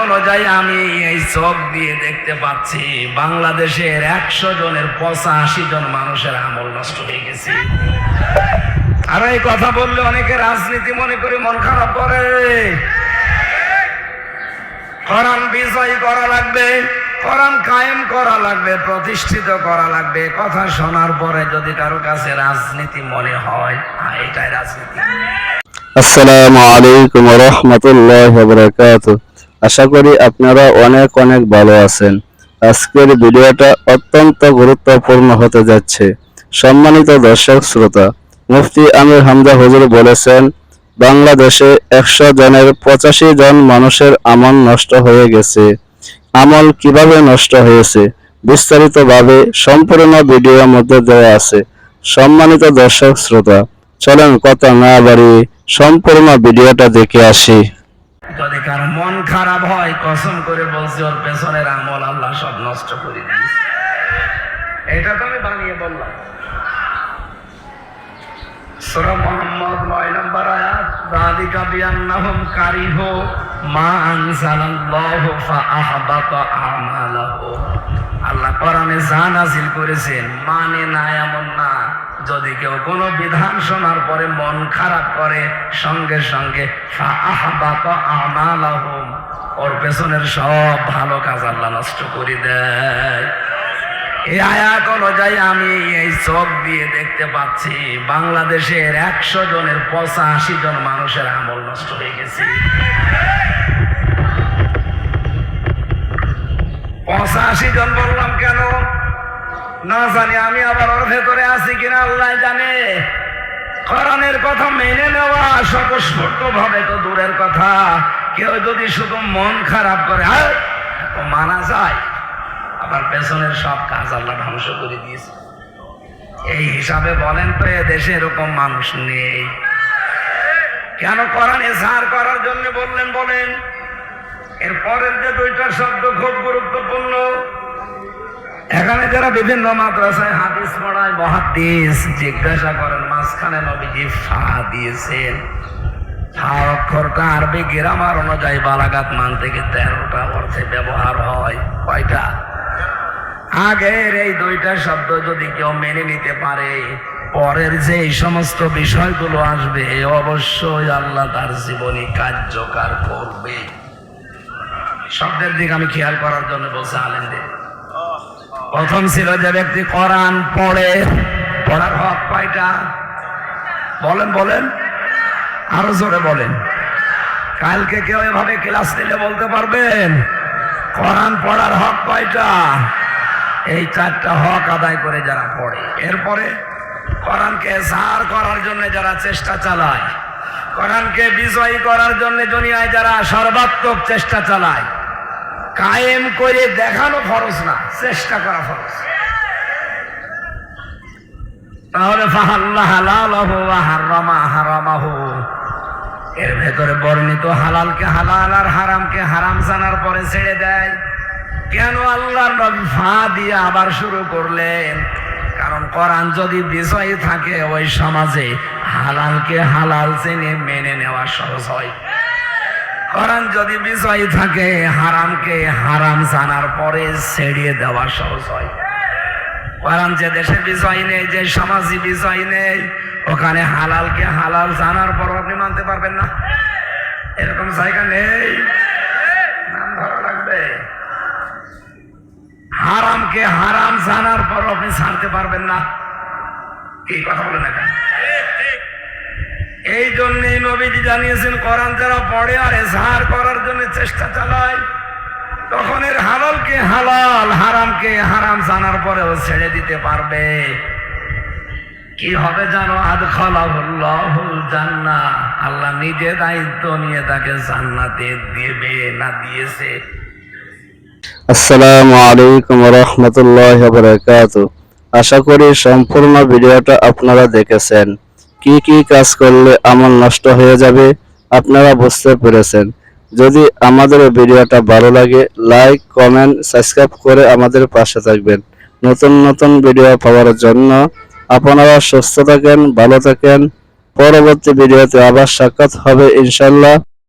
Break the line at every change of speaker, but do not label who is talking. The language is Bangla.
অনুযায়ী আমি এই চোখ দিয়ে দেখতে পাচ্ছি বাংলাদেশের 100 জনের 85 জন মানুষের আমল নষ্ট হয়ে গেছে। আর এই কথা বললে অনেকে রাজনীতি মনে করে মন খারাপ করে। কোরআন বিজয় করা লাগবে, কোরআন কায়েম করা লাগবে, প্রতিষ্ঠিত করা লাগবে। কথা শোনার পরে যদি কারো কাছে রাজনীতি মনে হয়, এটাই রাজনীতি।
আসসালামু আলাইকুম ওয়া রাহমাতুল্লাহি ওয়া বারাকাতুহু। আশা করি আপনারা অনেক অনেক ভালো আছেন। আজকের ভিডিওটা অত্যন্ত গুরুত্বপূর্ণ হতে যাচ্ছে। সম্মানিত দর্শক শ্রোতা, মুফতি আমির হামজা হুজুর বলেছেন, বাংলাদেশে 100 জনের 85 জন মানুষের আমল নষ্ট হয়ে গেছে। আমল কিভাবে নষ্ট হয়েছে বিস্তারিতভাবে সম্পূর্ণ ভিডিওর মধ্যে দেওয়া আছে। সম্মানিত দর্শক শ্রোতা, চলেন কথা না বাড়িয়ে সম্পূর্ণ ভিডিওটা দেখে আসি।
যদি কারো মন খারাপ হয়, কসম করে বলছি ওর পেছনের আমল আল্লাহ সব নষ্ট করে দিয়েছে। এটা তো আমি বানিয়ে বললাম। সূরা মুহাম্মদ 9 নম্বর আয়াত, যালিকা বিআন্নাহুম কারিহু মা আনজালাল্লাহু ফাআহবাতা আমালাহুম। আল্লাহ কোরআনে যা নাযিল করেছেন মানে না এমন না। যদি কেউ কোনো বিধান শোনার পরে মন খারাপ করে, সঙ্গে সঙ্গে ফাআহবাতা আমালাহুম, ওর পেছনের সব ভালো কাজ আল্লাহ নষ্ট করে দেয়। এই আয়াত অনুযায়ী আমি এই চোখ দিয়ে দেখতে পাচ্ছি বাংলাদেশের 100 জনের 85 জন মানুষের আমল নষ্ট হয়ে গেছে। 85 জন বললাম কেন না জানি, আমি আবার ওর ভেতরে আছি কিনা আল্লাহ জানে। কোরআনের কথা মেনে নেওয়া স্বতঃস্ফূর্ত ভাবে তো দূরের কথা, কেউ যদি শুধু মন খারাপ করে মানা যায়, আবার পেছনের সব কাজ আল্লাহ ধ্বংস করে দিয়েছে। এই হিসাবে বলেন তো এ দেশে এরকম মানুষ নেই কেন? কোরআন এজাহার করার জন্য বললেন বলেন। এরপরের যে 2টা শব্দ খুব গুরুত্বপূর্ণ। এখানে যারা বিভিন্ন মাদ্রাসায় হাদিস পড়ায়, মুহাদ্দিস, জিজ্ঞাসা করেন মাঝখানে নবীজি ফা দিয়েছেন। ফা অক্ষরটা আরবি গ্রামার অনুযায়ী বালাগাত মান থেকে 13টা অর্থে ব্যবহার হয়। কয়টা? আগের এই 2টা শব্দ যদি কেউ মেনে নিতে পারে, পরের যে এই সমস্ত বিষয়গুলো আসবে অবশ্যই আল্লাহ তার জীবনে কার্যকর করবে। শব্দের দিকে আমি খেয়াল করার জন্য বলছি আলেমদের। প্রথম ছিল যে ব্যক্তি কোরআন পড়ে, পড়ার হক কয়টা? বলেন বলেন, আরো জোরে বলেন। কালকে কেউ এভাবে ক্লাস নিলে বলতে পারবেন কোরআন পড়ার হক কয়টা? এই 4টা হক আদায় করে যারা পড়ে, এরপরে কোরআনকে জার করার জন্য যারা চেষ্টা চালায়, কোরআনকে বিজয়ী করার জন্য দুনিয়ায় যারা সর্বাত্মক চেষ্টা চালায়, কায়েম করে দেখানো ফরজ না, চেষ্টা করা ফরজ। তাহলে ফাহাল্লা হালালাহু ওয়া হারামা হারামাহু, এর ভেতরে বর্ণিত হালালকে হালাল আর হারামকে হারাম জানার পরে ছেড়ে দেয়। কেন আল্লাহর নবী ফা দিয়ে আবার শুরু করলেন? কারণ কোরআন যদি বিজয়ী থাকে ওই সমাজে হালালকে হালাল জেনে মেনে নেওয়া সহজ হয়। কোরআন যদি বিজয়ী থাকে হারামকে হারাম জানার পরে ছেড়িয়ে দেওয়া সহজ হয়। কোরআন যে দেশে বিজয়ী নেই, যে সমাজে বিজয়ী নেই, ওখানে হালালকে হালাল জানার পর আপনি মানতে পারবেন না। এরকম জায়গা নেই, নাম ধরা লাগবে। হারামকে হারাম জানার পর আপনি ছাড়তে পারবেন না। এই কথা বলেন না কেন? এই জন্যই নবীজি জানিয়েছেন কোরআন যারা পড়ে আর এজাহার করার জন্য চেষ্টা চালায়, তখন এর হালালকে হালাল হারামকে হারাম জানার পরেও ছেড়ে দিতে পারবে। কি হবে জানো? আদখালাহুল্লাহুল জান্নাহ, আল্লাহ নিজে দায়িত্ব নিয়ে তাকে জান্নাতে দেবে না দিয়েছে।
আসসালামু আলাইকুম ওয়া রাহমাতুল্লাহি ওয়া বারাকাতুহু। আশা করি সম্পূর্ণ ভিডিওটা আপনারা দেখেছেন। কি কি কাজ করলে আমল নষ্ট হয়ে যাবে আপনারা বুঝতে পেরেছেন। যদি আমাদের ভিডিওটা ভালো লাগে লাইক, কমেন্ট, সাবস্ক্রাইব করে আমাদের পাশে থাকবেন। নতুন নতুন ভিডিও পাওয়ার জন্য আপনারা সুস্থ থাকেন, ভালো থাকেন। পরবর্তী ভিডিওতে আবার সাক্ষাৎ হবে ইনশাআল্লাহ।